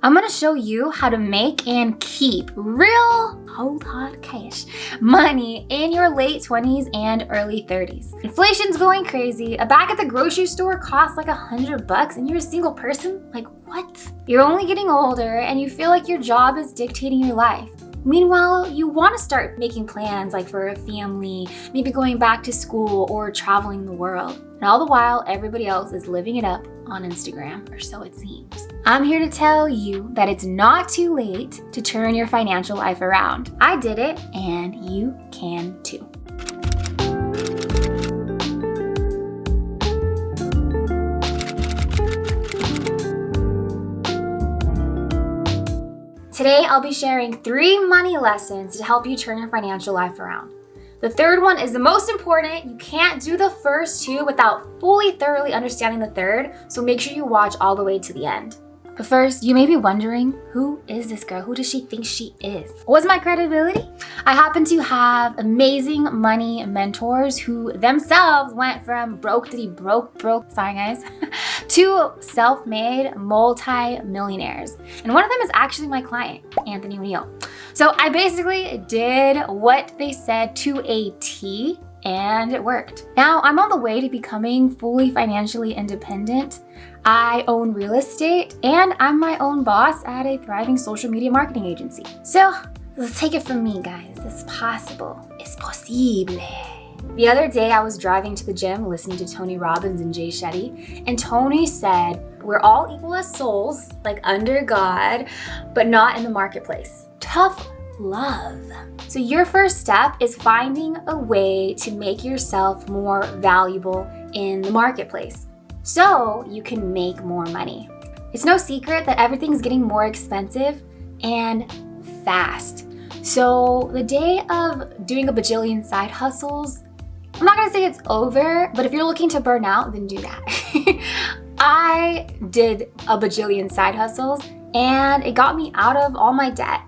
I'm gonna show you how to make and keep real cold hard cash money in your late 20s and early 30s. Inflation's going crazy. A bag at the grocery store costs like $100 and you're a single person? Like what? You're only getting older and you feel like your job is dictating your life. Meanwhile, you want to start making plans like for a family, maybe going back to school or traveling the world. And all the while, everybody else is living it up on Instagram, or so it seems. I'm here to tell you that it's not too late to turn your financial life around. I did it, and you can too. Today, I'll be sharing 3 money lessons to help you turn your financial life around. The third one is the most important. You can't do the first 2 without fully, thoroughly understanding the third, so make sure you watch all the way to the end. But first, you may be wondering, who is this girl? Who does she think she is? What's my credibility? I happen to have amazing money mentors who themselves went from broke to broke, sorry guys, to self-made multi-millionaires. And one of them is actually my client, Anthony Oneal. So I basically did what they said to a T, and it worked. Now I'm on the way to becoming fully financially independent. I own real estate and I'm my own boss at a thriving social media marketing agency. So let's take it from me, guys. It's possible. Es posible. The other day I was driving to the gym listening to Tony Robbins and Jay Shetty, and Tony said, we're all equal as souls, like under God, but not in the marketplace. Tough love. So your first step is finding a way to make yourself more valuable in the marketplace so you can make more money. It's no secret that everything's getting more expensive and fast. So the day of doing a bajillion side hustles, I'm not gonna say it's over, but if you're looking to burn out, then do that. I did a bajillion side hustles and it got me out of all my debt.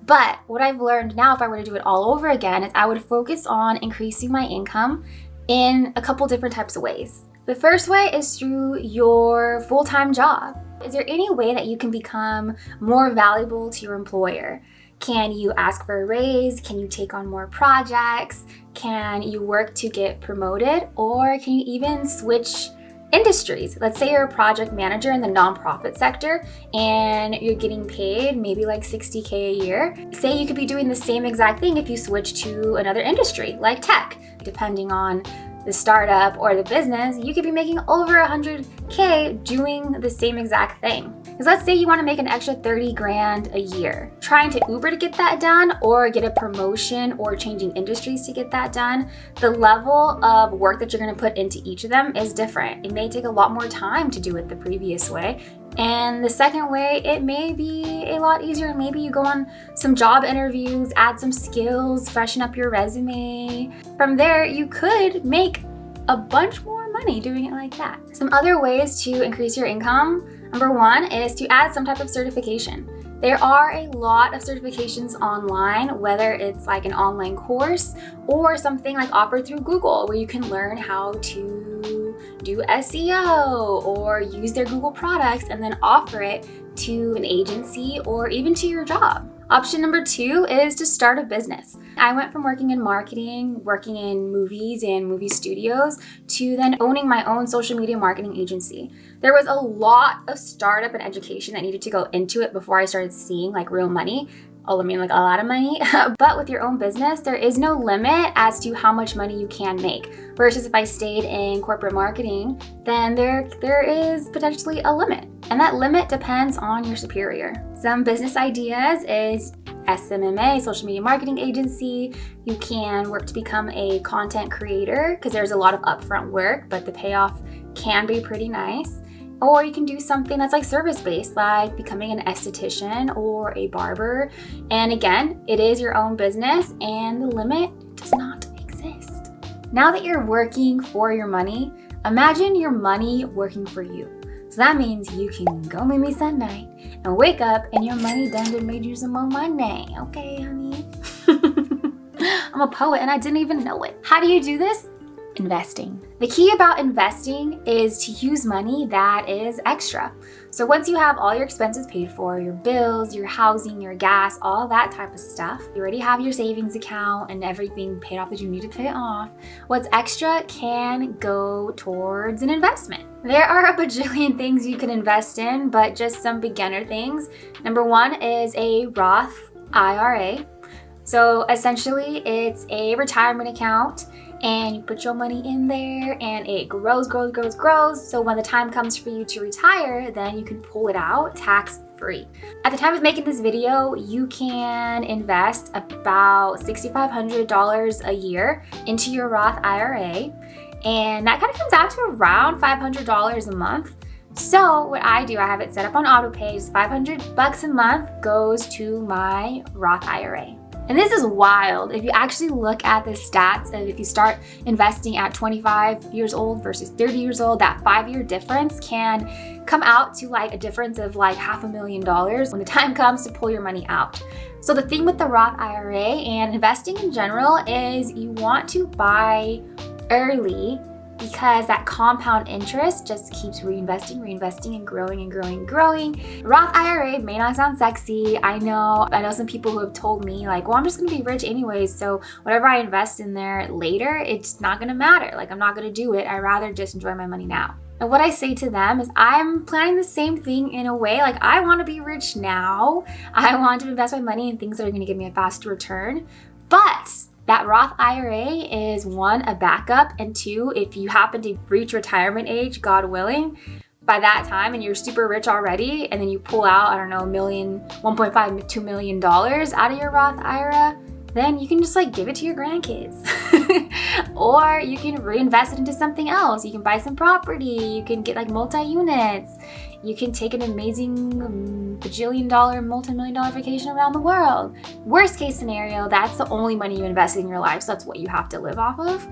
But what I've learned now, if I were to do it all over again, is I would focus on increasing my income in a couple different types of ways. The first way is through your full-time job. Is there any way that you can become more valuable to your employer? Can you ask for a raise? Can you take on more projects? Can you work to get promoted? Or can you even switch industries? Let's say you're a project manager in the nonprofit sector and you're getting paid maybe like $60K a year. Say you could be doing the same exact thing if you switch to another industry like tech. Depending on the startup or the business, you could be making over $100K doing the same exact thing. Because let's say you want to make an extra 30 grand a year. Trying to Uber to get that done or get a promotion or changing industries to get that done, the level of work that you're going to put into each of them is different. It may take a lot more time to do it the previous way. And the second way, it may be a lot easier. Maybe you go on some job interviews, add some skills, freshen up your resume. From there, you could make a bunch more money doing it like that. Some other ways to increase your income, number 1 is to add some type of certification. There are a lot of certifications online, whether it's like an online course or something like offered through Google where you can learn how to do SEO or use their Google products and then offer it to an agency or even to your job. Option number 2 is to start a business. I went from working in marketing, working in movies and movie studios, to then owning my own social media marketing agency. There was a lot of startup and education that needed to go into it before I started seeing like real money. I mean like a lot of money. But with your own business, there is no limit as to how much money you can make. Versus if I stayed in corporate marketing, then there is potentially a limit. And that limit depends on your superior. Some business ideas is SMMA, social media marketing agency. You can work to become a content creator because there's a lot of upfront work, but the payoff can be pretty nice. Or you can do something that's like service-based, like becoming an esthetician or a barber. And again, it is your own business and the limit does not exist. Now that you're working for your money, imagine your money working for you. So that means you can go maybe Sunday and wake up and your money done made you some more money. Okay, honey. I'm a poet and I didn't even know it. How do you do this? Investing. The key about investing is to use money that is extra. So once you have all your expenses paid for, your bills, your housing, your gas, all that type of stuff, you already have your savings account and everything paid off that you need to pay off, what's extra can go towards an investment. There are a bajillion things you can invest in, but just some beginner things. Number one is a Roth IRA. So essentially it's a retirement account, and you put your money in there and it grows. So when the time comes for you to retire, then you can pull it out tax-free. At the time of making this video, you can invest about $6,500 a year into your Roth IRA, and that kind of comes out to around $500 a month. So what I do, I have it set up on auto pay. $500 a month goes to my Roth IRA. And this is wild. If you actually look at the stats of if you start investing at 25 years old versus 30 years old, that 5-year difference can come out to like a difference of like $500,000 when the time comes to pull your money out. So the thing with the Roth IRA and investing in general is you want to buy early, because that compound interest just keeps reinvesting and growing. Roth IRA may not sound sexy. I know some people who have told me like, well, I'm just gonna be rich anyways, so whatever I invest in there later, it's not gonna matter. Like, I'm not gonna do it. I'd rather just enjoy my money now. And what I say to them is I'm planning the same thing in a way. Like, I want to be rich now. I want to invest my money in things that are going to give me a faster return. But that Roth IRA is one, a backup, and two, if you happen to reach retirement age, God willing, by that time and you're super rich already, and then you pull out, I don't know, $1.5 to $2 million out of your Roth IRA, then you can just like give it to your grandkids. Or you can reinvest it into something else. You can buy some property. You can get like multi-units. You can take an amazing bajillion-dollar, multi-million-dollar vacation around the world. Worst case scenario, that's the only money you invest in your life, so that's what you have to live off of.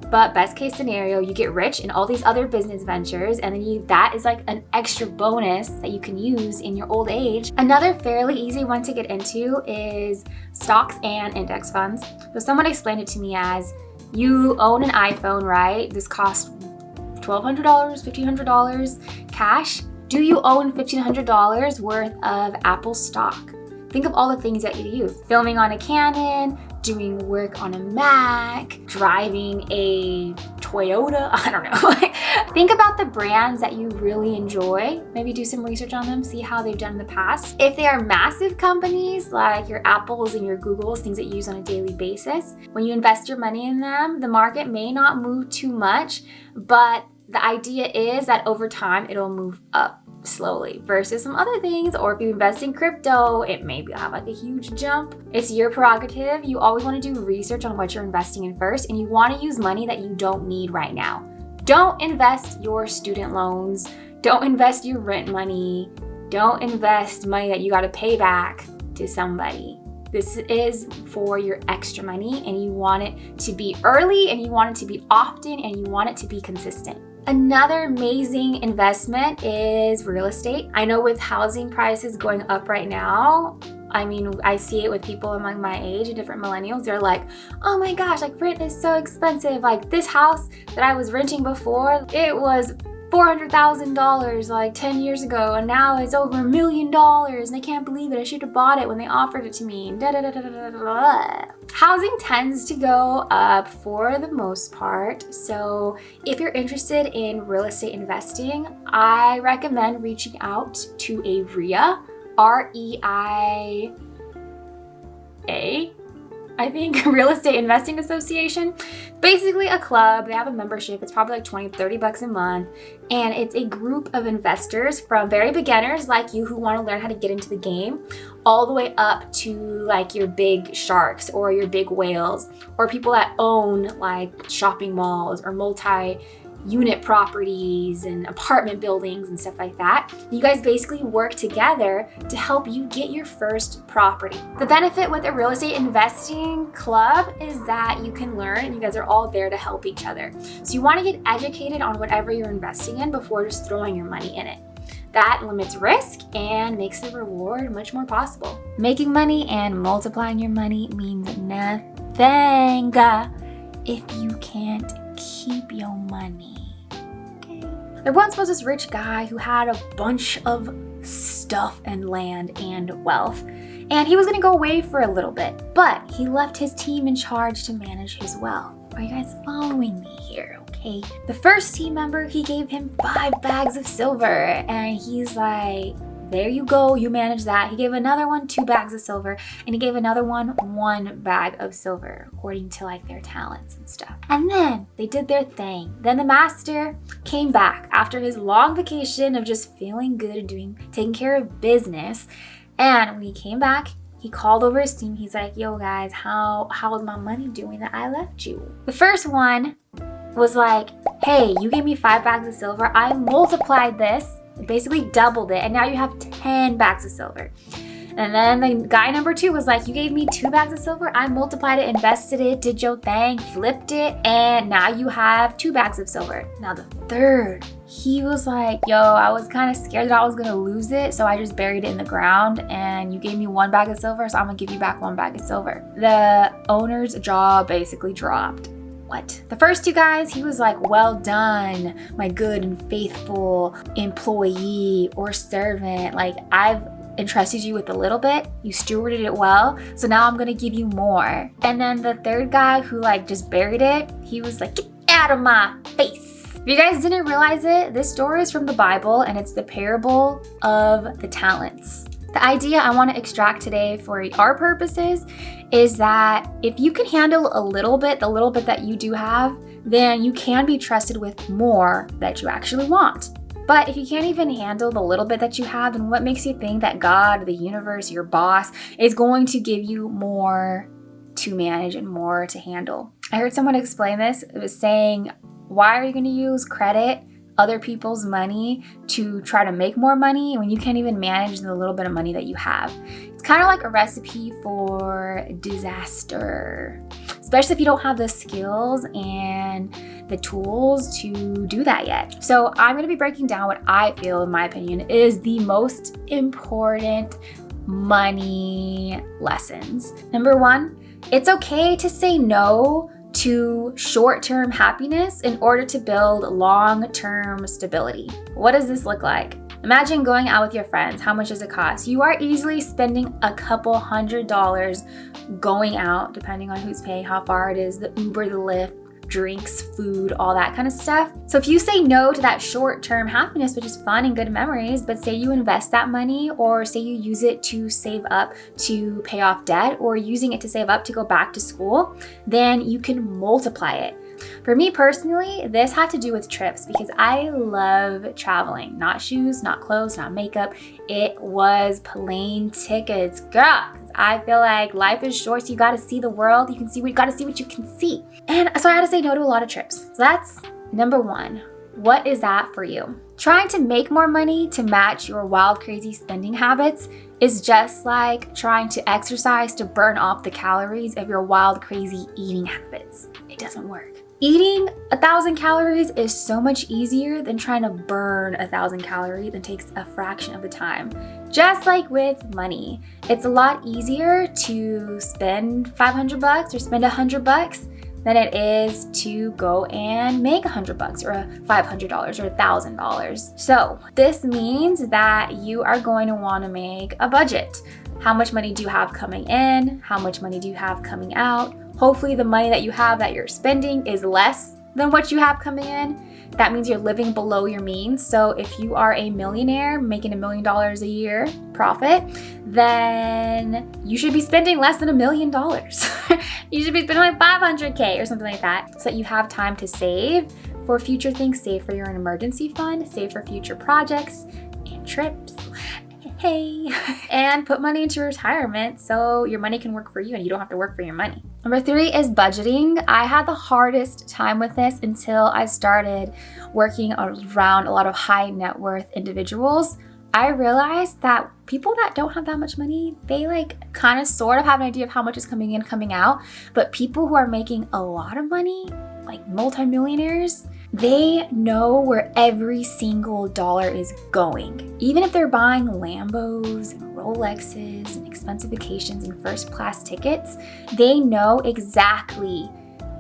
But best case scenario, you get rich in all these other business ventures, and then that is like an extra bonus that you can use in your old age. Another fairly easy one to get into is stocks and index funds. So someone explained it to me as, you own an iPhone, right? This costs $1,200, $1,500 cash. Do you own $1,500 worth of Apple stock? Think of all the things that you use. Filming on a Canon, doing work on a Mac, driving a Toyota, I don't know. Think about the brands that you really enjoy. Maybe do some research on them, see how they've done in the past. If they are massive companies like your Apples and your Googles, things that you use on a daily basis, when you invest your money in them, the market may not move too much, but the idea is that over time it'll move up slowly versus some other things. Or if you invest in crypto, it may have like a huge jump. It's your prerogative. You always want to do research on what you're investing in first, and you want to use money that you don't need right now. Don't invest your student loans. Don't invest your rent money. Don't invest money that you got to pay back to somebody. This is for your extra money, and you want it to be early, and you want it to be often, and you want it to be consistent. Another amazing investment is real estate. I know with housing prices going up right now, I mean, I see it with people among my age and different millennials. They're like, oh my gosh, like rent is so expensive. Like this house that I was renting before, it was $400,000 like 10 years ago, and now it's over $1 million, and I can't believe it. I should have bought it when they offered it to me. Housing tends to go up for the most part, so if you're interested in real estate investing, I recommend reaching out to a REIA, REIA, I think, Real Estate Investing Association. Basically a club. They have a membership. It's probably like $20-$30 a month. And it's a group of investors from very beginners like you who want to learn how to get into the game, all the way up to like your big sharks or your big whales, or people that own like shopping malls or multi-unit properties and apartment buildings and stuff like that. You guys basically work together to help you get your first property. The benefit with a real estate investing club is that you can learn, and you guys are all there to help each other. So you want to get educated on whatever you're investing in before just throwing your money in it. That limits risk and makes the reward much more possible. Making money and multiplying your money means nothing if you can't keep your money. Okay. There once was this rich guy who had a bunch of stuff and land and wealth, and he was gonna go away for a little bit, but he left his team in charge to manage his wealth. Are you guys following me here? Okay. The first team member, he gave him 5 bags of silver, and he's like, there you go, you manage that. He gave another one 2 bags of silver, and he gave another one 1 bag of silver, according to like their talents and stuff. And then they did their thing. Then the master came back after his long vacation of just feeling good and taking care of business. And when he came back, he called over his team. He's like, yo guys, how is my money doing that I left you? The first one was like, hey, you gave me 5 bags of silver. I multiplied this, basically doubled it, and now you have 10 bags of silver. And then the guy number 2 was like, you gave me 2 bags of silver. I multiplied it, invested it, did your thing, flipped it, and now you have 2 bags of silver. Now the third, he was like, yo, I was kind of scared that I was gonna lose it, so I just buried it in the ground, and you gave me 1 bag of silver, so I'm gonna give you back 1 bag of silver. The owner's jaw basically dropped. What? The first 2 guys, he was like, well done, my good and faithful employee or servant. Like, I've entrusted you with a little bit, you stewarded it well, so now I'm gonna give you more. And then the third guy who like just buried it, he was like, get out of my face. If you guys didn't realize it, this story is from the Bible, and it's the parable of the talents. The idea I want to extract today for our purposes is that if you can handle a little bit, the little bit that you do have, then you can be trusted with more that you actually want. But if you can't even handle the little bit that you have, then what makes you think that God, the universe, your boss is going to give you more to manage and more to handle? I heard someone explain this. It was saying, why are you going to use credit, other people's money, to try to make more money when you can't even manage the little bit of money that you have? It's kind of like a recipe for disaster, especially if you don't have the skills and the tools to do that yet. So I'm going to be breaking down what I feel, in my opinion, is the most important money lessons. Number 1, it's okay to say no to short-term happiness in order to build long-term stability. What does this look like? Imagine going out with your friends. How much does it cost? You are easily spending a couple $100 going out, depending on who's paying, how far it is, the Uber, the Lyft, drinks, food, all that kind of stuff. So if you say no to that short-term happiness, which is fun and good memories, but say you invest that money, or say you use it to save up to pay off debt, or using it to save up to go back to school, then you can multiply it. For me personally, this had to do with trips, because I love traveling. Not shoes, not clothes, not makeup. It was plane tickets, girl. I feel like life is short, so you gotta see the world. You gotta see what you can see. And so I had to say no to a lot of trips. So that's number 1. What is that for you? Trying to make more money to match your wild, crazy spending habits is just like trying to exercise to burn off the calories of your wild, crazy eating habits. It doesn't work. Eating 1,000 calories is so much easier than trying to burn 1,000 calories that takes a fraction of the time. Just like with money, it's a lot easier to spend $500 or spend $100 than it is to go and make $100 or $500 or $1,000. So this means that you are going to want to make a budget. How much money do you have coming in? How much money do you have coming out? Hopefully the money that you have that you're spending is less than what you have coming in. That means you're living below your means. So if you are a millionaire making $1 million a year profit, then you should be spending less than $1 million. You should be spending like $500K or something like that, so that you have time to save for future things, save for your emergency fund, save for future projects and trips. Hey, and put money into retirement so your money can work for you and you don't have to work for your money. Number 3 is budgeting. I had the hardest time with this until I started working around a lot of high net worth individuals. I realized that people that don't have that much money, they like kind of sort of have an idea of how much is coming in, coming out. But people who are making a lot of money, like multimillionaires, they know where every single dollar is going. Even if they're buying Lambos and Rolexes and expensive vacations and first class tickets, they know exactly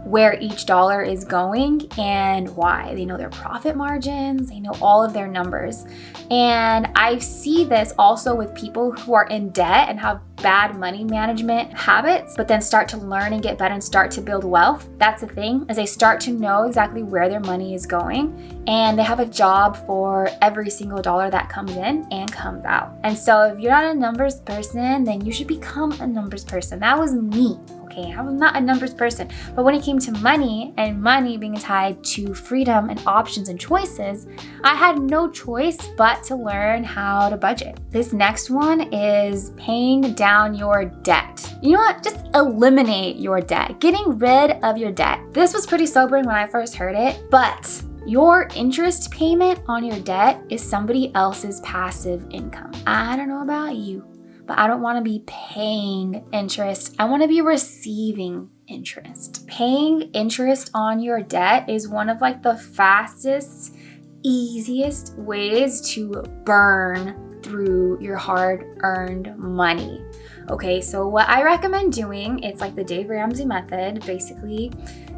where each dollar is going and why. They know their profit margins, they know all of their numbers. And I see this also with people who are in debt and have bad money management habits, but then start to learn and get better and start to build wealth. That's the thing, is they start to know exactly where their money is going, and they have a job for every single dollar that comes in and comes out. And so if you're not a numbers person, then you should become a numbers person. That was me. Okay, I was not a numbers person. But when it came to money and money being tied to freedom and options and choices, I had no choice but to learn how to budget. This next one is paying down your debt. You know what? Just eliminate your debt. Getting rid of your debt. This was pretty sobering when I first heard it, but your interest payment on your debt is somebody else's passive income. I don't know about you, but I don't want to be paying interest. I want to be receiving interest. Paying interest on your debt is one of like the fastest, easiest ways to burn through your hard-earned money. Okay, so what I recommend doing, it's like the Dave Ramsey method. Basically,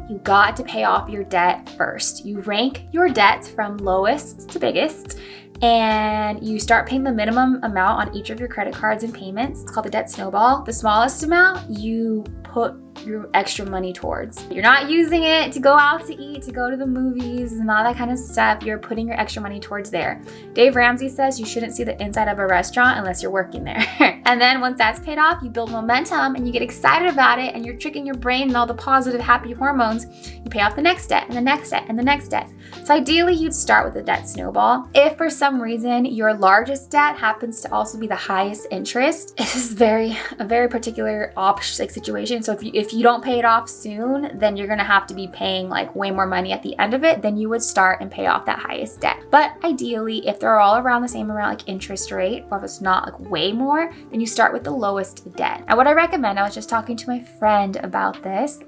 you got to pay off your debt first. You rank your debts from lowest to biggest, and you start paying the minimum amount on each of your credit cards and payments. It's called the debt snowball. The smallest amount you put your extra money towards. You're not using it to go out to eat, to go to the movies and all that kind of stuff. You're putting your extra money towards there. Dave Ramsey says you shouldn't see the inside of a restaurant unless you're working there. And then once that's paid off, you build momentum and you get excited about it, and you're tricking your brain and all the positive, happy hormones. You pay off the next debt and the next debt and the next debt. So ideally, you'd start with the debt snowball. If for some reason your largest debt happens to also be the highest interest, this is a very particular situation. So if you don't pay it off soon, then you're gonna have to be paying like way more money at the end of it than you would start and pay off that highest debt. But ideally, if they're all around the same amount, like interest rate, or if it's not like way more, then you start with the lowest debt. And what I recommend, I was just talking to my friend about this,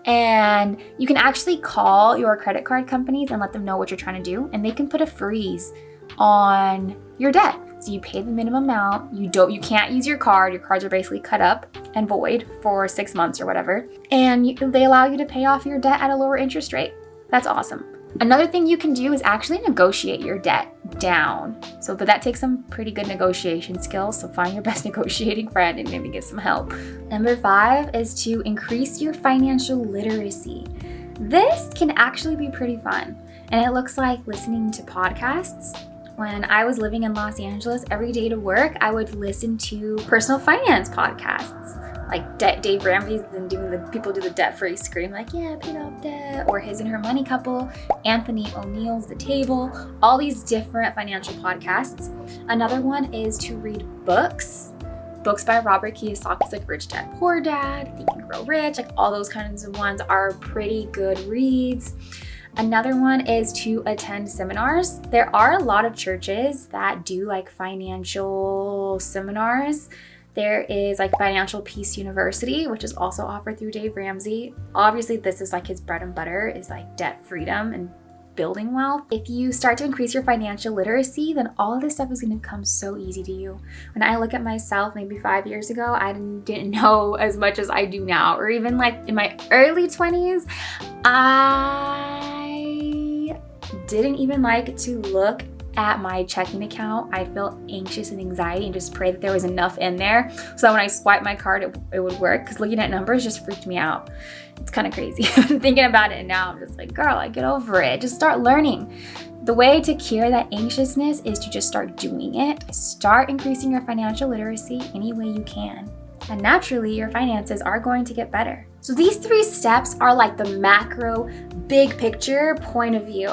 and you can actually call your credit card companies and let them know what you're trying to do, and they can put a freeze on your debt. So you pay the minimum amount, you can't use your card. Your cards are basically cut up and void for 6 months or whatever. And they allow you to pay off your debt at a lower interest rate. That's awesome. Another thing you can do is actually negotiate your debt down. But that takes some pretty good negotiation skills. So find your best negotiating friend and maybe get some help. Number 5 is to increase your financial literacy. This can actually be pretty fun. And it looks like listening to podcasts. When I was living in Los Angeles, every day to work, I would listen to personal finance podcasts. Like Dave Ramsey's been doing people do the debt-free scream, like, yeah, paid off debt, or His and Her Money Couple, Anthony Oneal's The Table, all these different financial podcasts. Another one is to read books by Robert Kiyosaki, like Rich Dad, Poor Dad, Think and Grow Rich, like all those kinds of ones are pretty good reads. Another one is to attend seminars. There are a lot of churches that do like financial seminars. There is like Financial Peace University, which is also offered through Dave Ramsey. Obviously, this is like his bread and butter, is like debt freedom and building wealth. If you start to increase your financial literacy, then all of this stuff is going to come so easy to you. When I look at myself maybe 5 years ago, I didn't know as much as I do now, or even like in my early 20s, I didn't even like to look at my checking account. I felt anxious and anxiety and just pray that there was enough in there so that when I swiped my card, it would work, because looking at numbers just freaked me out. It's kind of crazy. Thinking about it now, I'm just like, girl, get over it. Just start learning. The way to cure that anxiousness is to just start doing it. Start increasing your financial literacy any way you can. And naturally, your finances are going to get better. So these 3 steps are like the macro, big picture point of view.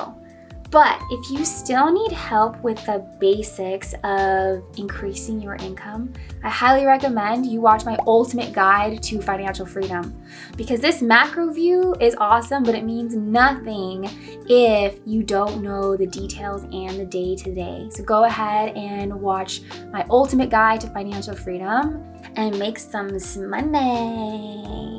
But if you still need help with the basics of increasing your income, I highly recommend you watch my ultimate guide to financial freedom, because this macro view is awesome, but it means nothing if you don't know the details and the day-to-day. So go ahead and watch my ultimate guide to financial freedom and make some money.